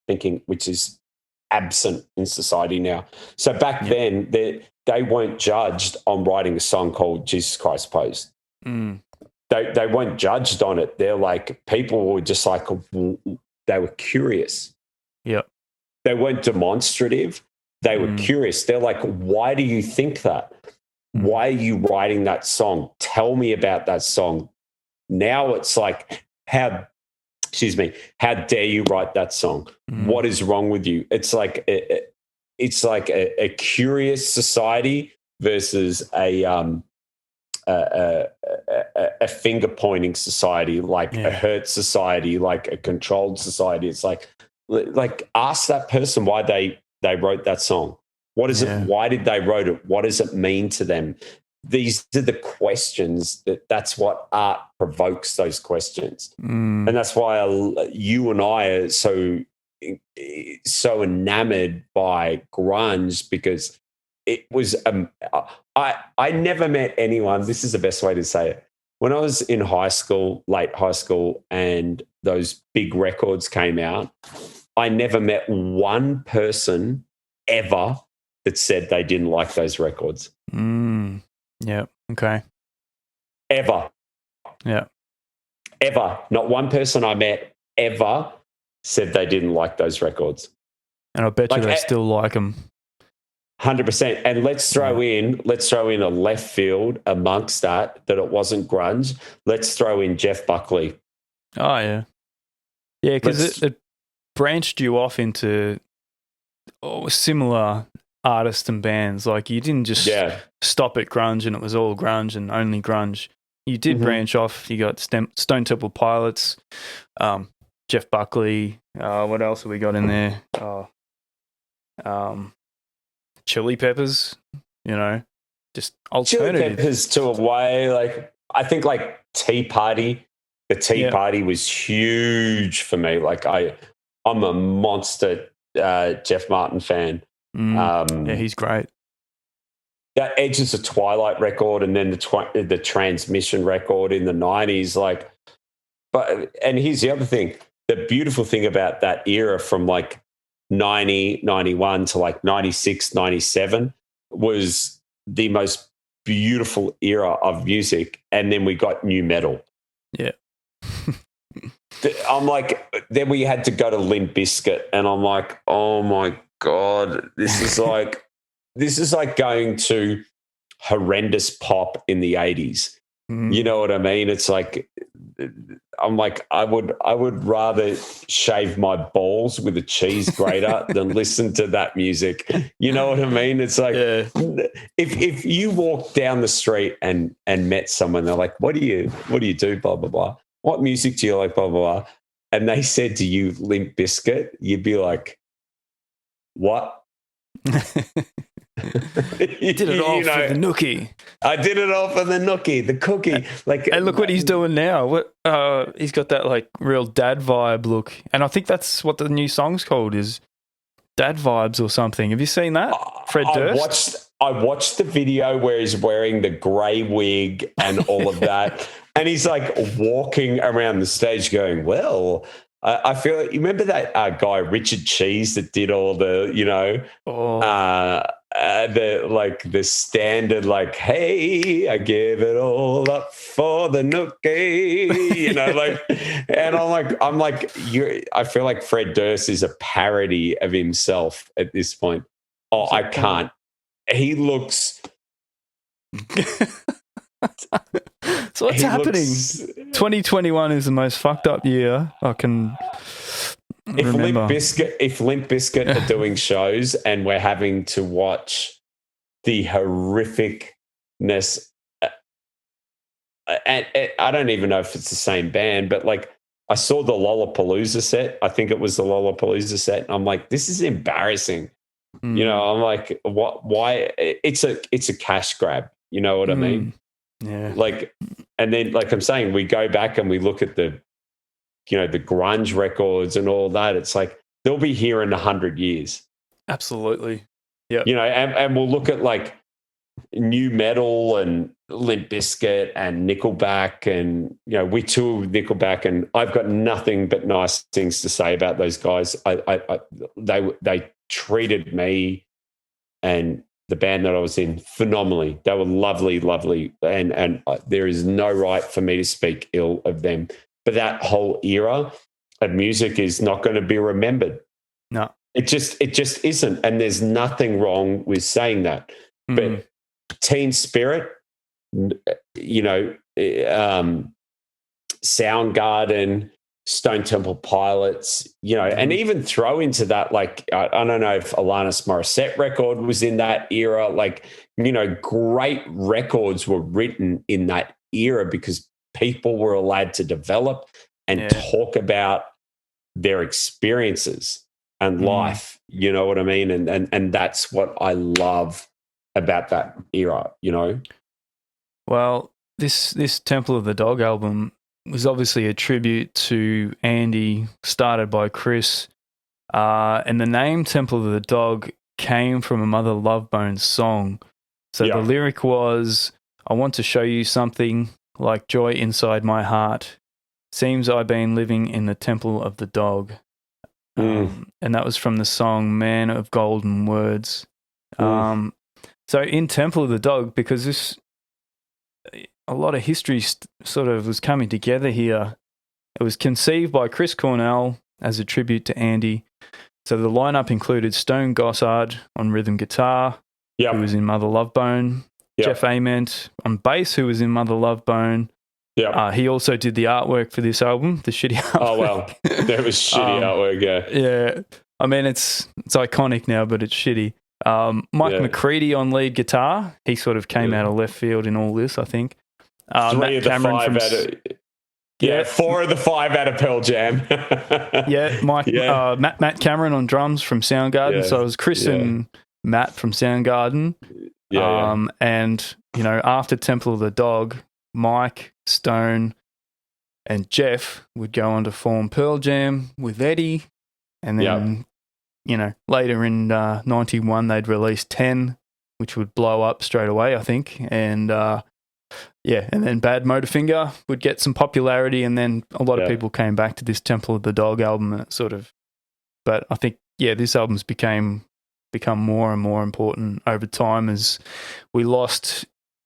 thinking, which is absent in society now. So back then, they weren't judged on writing a song called Jesus Christ Pose. They weren't judged on it. They're like, people were just like, they were curious. Yeah. They weren't demonstrative. They were curious. They're like, why do you think that? Why are you writing that song? Tell me about that song. Now it's like, how dare you write that song? What is wrong with you? It's like a curious society versus a finger pointing society, like a hurt society, like a controlled society. It's like ask that person why they wrote that song. What is it? Why did they write it? What does it mean to them? These are the questions that's what art provokes, those questions. And that's why you and I are so enamored by grunge, because it was I never met anyone, this is the best way to say it, when I was in high school, late high school, and those big records came out, I never met one person ever that said they didn't like those records. Yeah. Okay. Ever. Yeah. Ever. Not one person I met ever said they didn't like those records. And I bet you they still like them. 100%. And let's throw in a left field amongst that it wasn't grunge. Let's throw in Jeff Buckley. Oh, yeah. Yeah, because it branched you off into similar artists and bands. Like, you didn't just stop at grunge and it was all grunge and only grunge. You did branch off. You got Stone Temple Pilots, Jeff Buckley. What else have we got in there? Chili Peppers, just alternative. Chili Peppers to a way, like, I think like Tea Party. The Tea Party was huge for me. Like, I'm a monster Jeff Martin fan. Yeah, he's great. That Edges of Twilight record, and then the Transmission record in the 90s. Like, and here's the other thing. The beautiful thing about that era from like 90, 91 to like 96, 97 was the most beautiful era of music. And then we got new metal. Yeah. I'm like, then we had to go to Limp Bizkit, and I'm like, oh my God, this is like going to horrendous pop in the 80s. You know what I mean? It's like, I'm like, I would rather shave my balls with a cheese grater than listen to that music. You know what I mean? It's like, if you walk down the street and met someone, they're like, what do you do? Blah, blah, blah. What music do you like? Blah, blah, blah. and they said to you Limp Bizkit, you'd be like, what? You did it all for the nookie. I did it all for the nookie, the cookie. Like, and look what he's doing now. What he's got that like real dad vibe look, and I think that's what the new song's called, is Dad Vibes or something. Have you seen that? Fred Durst? I watched the video where he's wearing the grey wig and all of that, and he's like walking around the stage going, well, I feel like, you remember that guy Richard Cheese that did all the, the standard, like, hey, I give it all up for the nookie, and I'm like, I feel like Fred Durst is a parody of himself at this point. Oh, I can't. He looks. So what's happening? 2021 is the most fucked up year I can remember. If Limp Bizkit are doing shows and we're having to watch the horrificness, and I don't even know if it's the same band, but like I saw the Lollapalooza set. I think it was the Lollapalooza set. And I'm like, this is embarrassing. I'm like, what? Why? It's a cash grab. You know what I mean? Yeah. Like, and then, like I'm saying, we go back and we look at the grunge records and all that. It's like they'll be here in 100 years. Absolutely. Yeah. And we'll look at like new metal and Limp Bizkit and Nickelback, and we tour with Nickelback, and I've got nothing but nice things to say about those guys. They treated me and the band that I was in phenomenally. They were lovely, lovely, and there is no right for me to speak ill of them. But that whole era of music is not going to be remembered. No, it just isn't, and there's nothing wrong with saying that. But Teen Spirit, Soundgarden, Stone Temple Pilots, and even throw into that, like, I don't know if Alanis Morissette record was in that era. Like, great records were written in that era because people were allowed to develop and talk about their experiences and life. You know what I mean? And that's what I love about that era, Well, this Temple of the Dog album was obviously a tribute to Andy, started by Chris. And the name Temple of the Dog came from a Mother Love Bone song. So the lyric was, I want to show you something like joy inside my heart. Seems I've been living in the Temple of the Dog. And that was from the song Man of Golden Words. So in Temple of the Dog, because a lot of history sort of was coming together here. It was conceived by Chris Cornell as a tribute to Andy. So the lineup included Stone Gossard on rhythm guitar, who was in Mother Love Bone, Jeff Ament on bass, who was in Mother Love Bone. He also did the artwork for this album, the shitty artwork. Oh, well, there was shitty artwork, Yeah. I mean, it's iconic now, but it's shitty. Mike McCready on lead guitar. He sort of came out of left field in all this, I think. Matt Cameron four of the five out of Pearl Jam. Matt Cameron on drums from Soundgarden. So it was Chris and Matt from Soundgarden. And, after Temple of the Dog, Mike, Stone, and Jeff would go on to form Pearl Jam with Eddie. And then, later in 91, they'd release 10, which would blow up straight away, I think. And, and then Bad Motorfinger would get some popularity, and then a lot of people came back to this Temple of the Dog album, and it sort of. But I think this album's become more and more important over time as we lost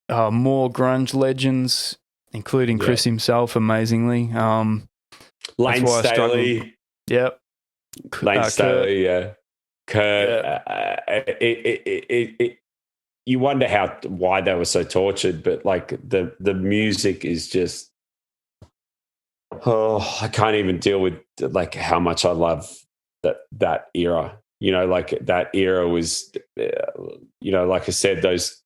more grunge legends, including Chris himself, amazingly. Lane Staley. Yep. Lane Staley. Kurt. You wonder why they were so tortured, but like the music is just, I can't even deal with like how much I love that era. Like that era was, like I said, those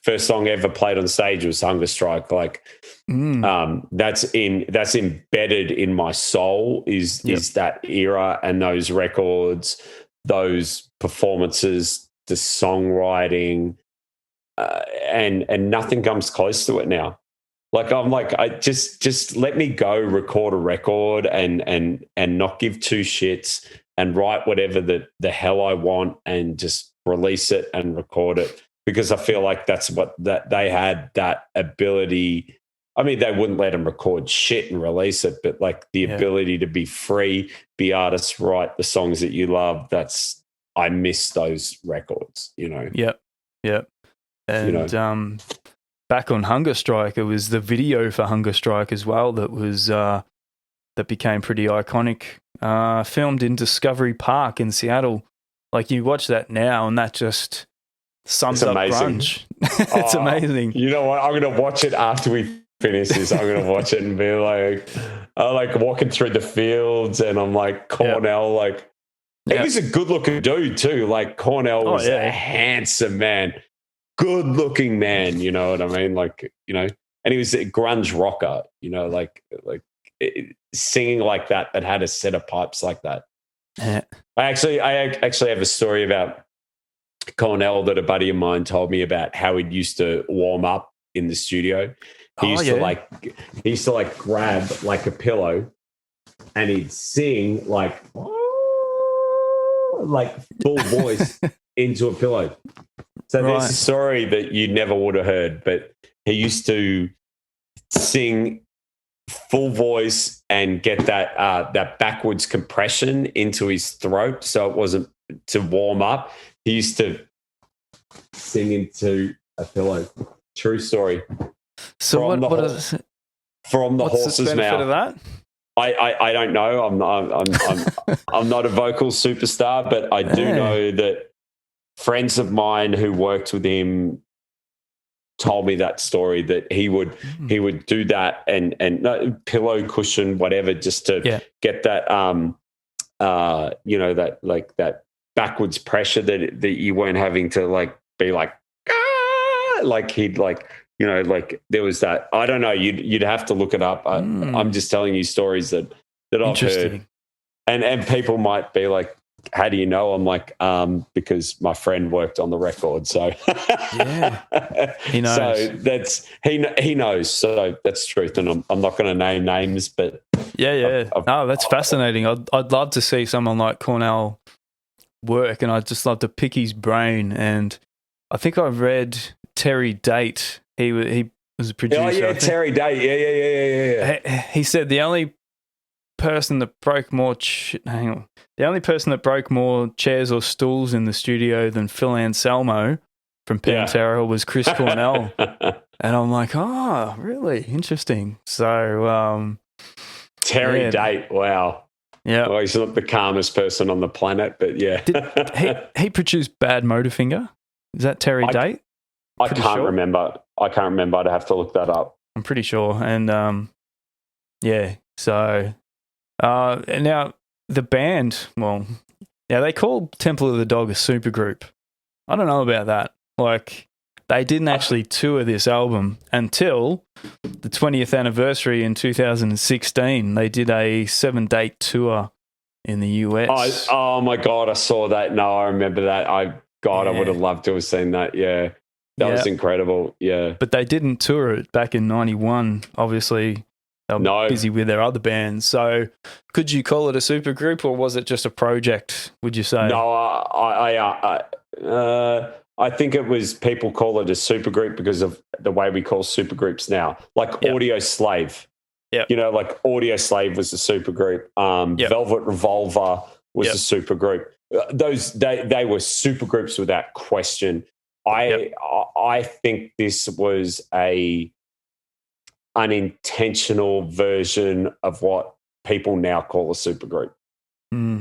first song ever played on stage was Hunger Strike. Like that's embedded in my soul is that era and those records, those performances, the songwriting, and nothing comes close to it now. Like I'm like, I just let me go record a record and not give two shits and write whatever the hell I want and just release it and record it, because I feel like that's what that they had that ability. I mean, they wouldn't let them record shit and release it, but like the ability to be free, be artists, write the songs that you love. I miss those records, you know? Yep. And, back on Hunger Strike, it was the video for Hunger Strike as well that was, that became pretty iconic. Filmed in Discovery Park in Seattle. Like you watch that now and that just sums up grunge. It's amazing. You know what? I'm going to watch it after we finish this. I'm going to watch it and be like, walking through the fields and I'm like, Cornell, he was a good looking dude too. Like Cornell was a handsome man, good looking man. You know what I mean? Like, you know, and he was a grunge rocker, you know, singing like that had a set of pipes like that. I actually have a story about Cornell that a buddy of mine told me about how he used to warm up in the studio. He used to grab like a pillow and he'd sing like full voice into a pillow. So there's a story that you never would have heard, but he used to sing full voice and get that backwards compression into his throat, so it wasn't to warm up. He used to sing into a pillow. True story. So from the horse's mouth. Of that? I don't know. I'm not a vocal superstar, but I do know that friends of mine who worked with him told me that story, that he would do that and pillow cushion, whatever, just to get that that backwards pressure that you weren't having to like be like he'd there was that. I don't know. You'd have to look it up. I'm just telling you stories that I've heard, and people might be like, how do you know? I'm like, because my friend worked on the record. So he knows. So he knows. So that's truth. And I'm not going to name names, but that's fascinating. I'd love to see someone like Cornell work, and I'd just love to pick his brain. And I think I read Terry Date. He was a producer. Oh yeah, Terry Date. Yeah. He said the only person that broke more chairs or stools in the studio than Phil Anselmo from Pantera was Chris Cornell. And I'm like, oh, really interesting. So Terry Date, wow. Yeah. Well, he's not the calmest person on the planet, but yeah. Did he produced Bad Motorfinger? Is that Terry Date? I can't remember. I'd have to look that up. I'm pretty sure. And so now the band, they call Temple of the Dog a supergroup. I don't know about that. Like, they didn't actually tour this album until the 20th anniversary in 2016. They did a 7-date tour in the US. Oh my God, I saw that. No, I remember that. I would have loved to have seen that. Yeah. That was incredible. Yeah. But they didn't tour it back in 91. Obviously, they were busy with their other bands. So could you call it a supergroup, or was it just a project, would you say? No, I think it was, people call it a supergroup because of the way we call supergroups now. Like Audio Slave. Yeah. You know, like Audio Slave was a supergroup. Velvet Revolver was a supergroup. They were supergroups without question. I think this was a unintentional version of what people now call a supergroup.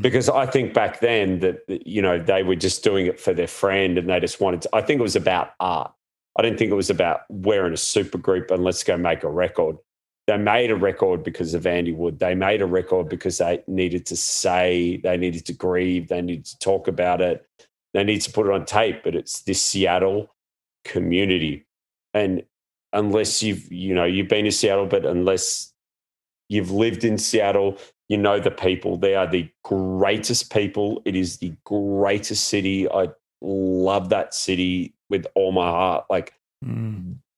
Because I think back then that, you know, they were just doing it for their friend and they just wanted to. I think it was about art. I didn't think it was about we're in a supergroup and let's go make a record. They made a record because of Andy Wood. They made a record because they needed to say, they needed to grieve, they needed to talk about it. They need to put it on tape, but it's this Seattle community. And unless you've been to Seattle, but unless you've lived in Seattle, you know the people. They are the greatest people. It is the greatest city. I love that city with all my heart. Like,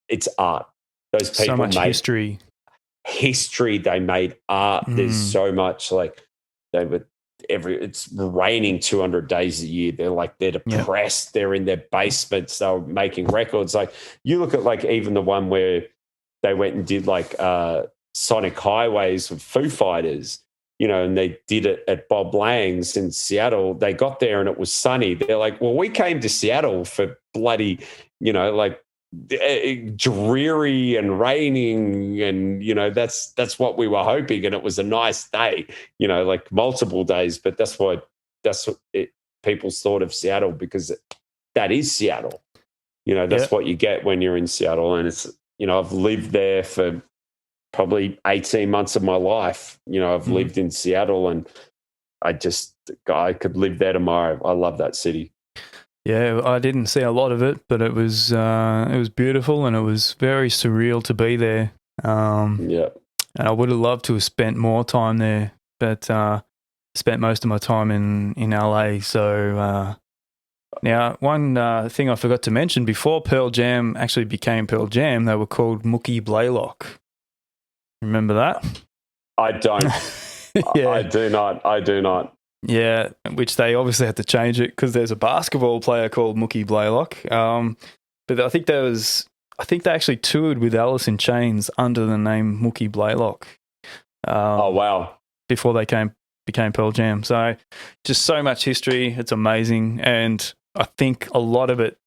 it's art. Those people so much made history. They made art. There's so much, like, it's raining 200 days a year. They're depressed. They're in their basements. They're making records. Like, you look at, like, even the one where they went and did, like, Sonic Highways with Foo Fighters, and they did it at Bob Lang's in Seattle. They got there and it was sunny. They're like, well, we came to Seattle for bloody, like, dreary and raining, and that's what we were hoping, and it was a nice day, like multiple days, but that's what people thought of Seattle, because that is Seattle. That's what you get when you're in Seattle. And it's, I've lived there for probably 18 months of my life. I've lived in Seattle, and I could live there tomorrow. I love that city. Yeah, I didn't see a lot of it, but it was beautiful, and it was very surreal to be there. And I would have loved to have spent more time there, but spent most of my time in LA. So now, one thing I forgot to mention, before Pearl Jam actually became Pearl Jam, they were called Mookie Blaylock. Remember that? I don't. Yeah. I do not. Yeah, which they obviously had to change it because there's a basketball player called Mookie Blaylock. But I think they actually toured with Alice in Chains under the name Mookie Blaylock. Oh, wow. Before they became Pearl Jam. So just so much history. It's amazing. And I think a lot of it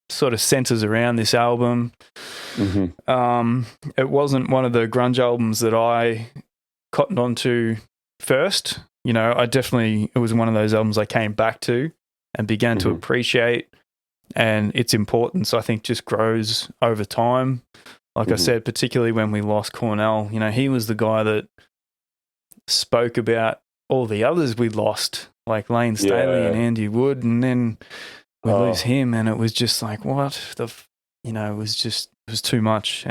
sort of centers around this album. It wasn't one of the grunge albums that I cottoned onto first. It was one of those albums I came back to and began to appreciate, and its importance, I think, just grows over time. Like I said, particularly when we lost Cornell, he was the guy that spoke about all the others we lost, like Lane Staley and Andy Wood, and then we lose him, and it was just like, what it was too much.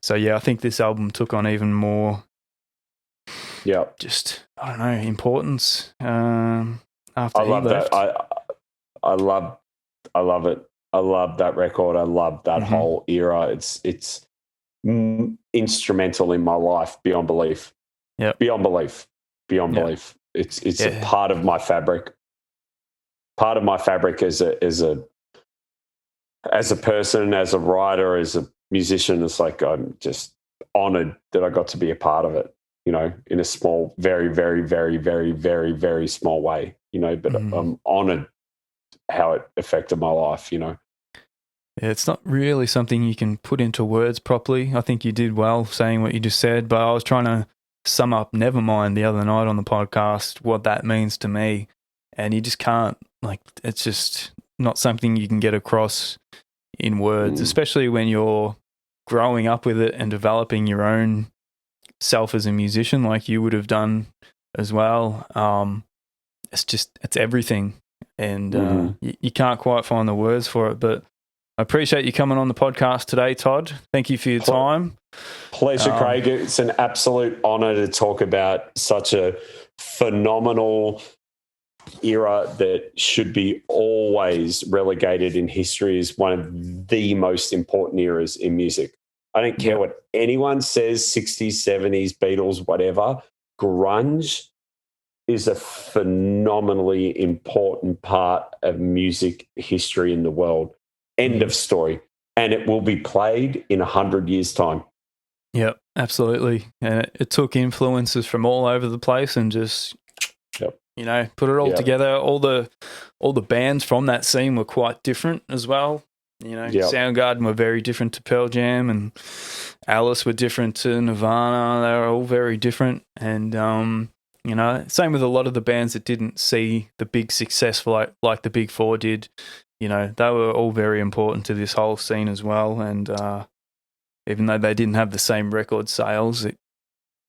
So yeah, I think this album took on even more. Yeah, just, I don't know, importance. After I love he left. that. I love it. I love that record. I love that whole era. It's instrumental in my life beyond belief. Yeah, beyond belief. It's a part of my fabric. Part of my fabric as a person, as a writer, as a musician. It's like, I'm just honored that I got to be a part of it. In a small, very, very, very, very, very, very small way, but I'm honored how it affected my life, Yeah, it's not really something you can put into words properly. I think you did well saying what you just said, but I was trying to sum up Nevermind the other night on the podcast, what that means to me, and you just can't, like, it's just not something you can get across in words, especially when you're growing up with it and developing your own self as a musician, like you would have done as well. It's everything, and you can't quite find the words for it, but I appreciate you coming on the podcast today, Todd. Thank you for your time. Pleasure, Craig. It's an absolute honor to talk about such a phenomenal era that should be always relegated in history as one of the most important eras in music. I don't care what anyone says, 60s, 70s, Beatles, whatever. Grunge is a phenomenally important part of music history in the world. End of story. And it will be played in 100 years' time. Yep, absolutely. And it took influences from all over the place and just, put it all together. All the bands from that scene were quite different as well. Soundgarden were very different to Pearl Jam, and Alice were different to Nirvana. They were all very different. And, same with a lot of the bands that didn't see the big success like the Big Four did. They were all very important to this whole scene as well. And even though they didn't have the same record sales, it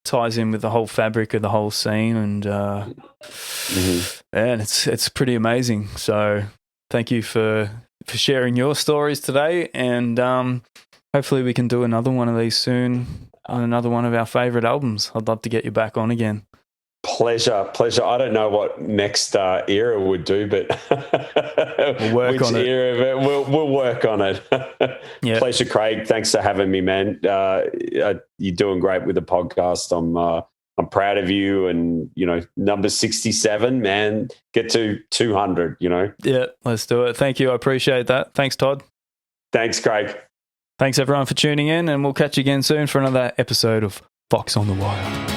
ties in with the whole fabric of the whole scene. And, and it's pretty amazing. So thank you for for sharing your stories today. And hopefully we can do another one of these soon on another one of our favourite albums. I'd love to get you back on again. Pleasure. I don't know what next era would do, but we'll work on it. We'll work on it. Yeah. Pleasure, Craig. Thanks for having me, man. You're doing great with the podcast. I'm proud of you, and number 67, man. Get to 200. Yeah, let's do it. Thank you. I appreciate that. Thanks, Todd. Thanks, Craig. Thanks everyone for tuning in, and we'll catch you again soon for another episode of Foxx on the Wire.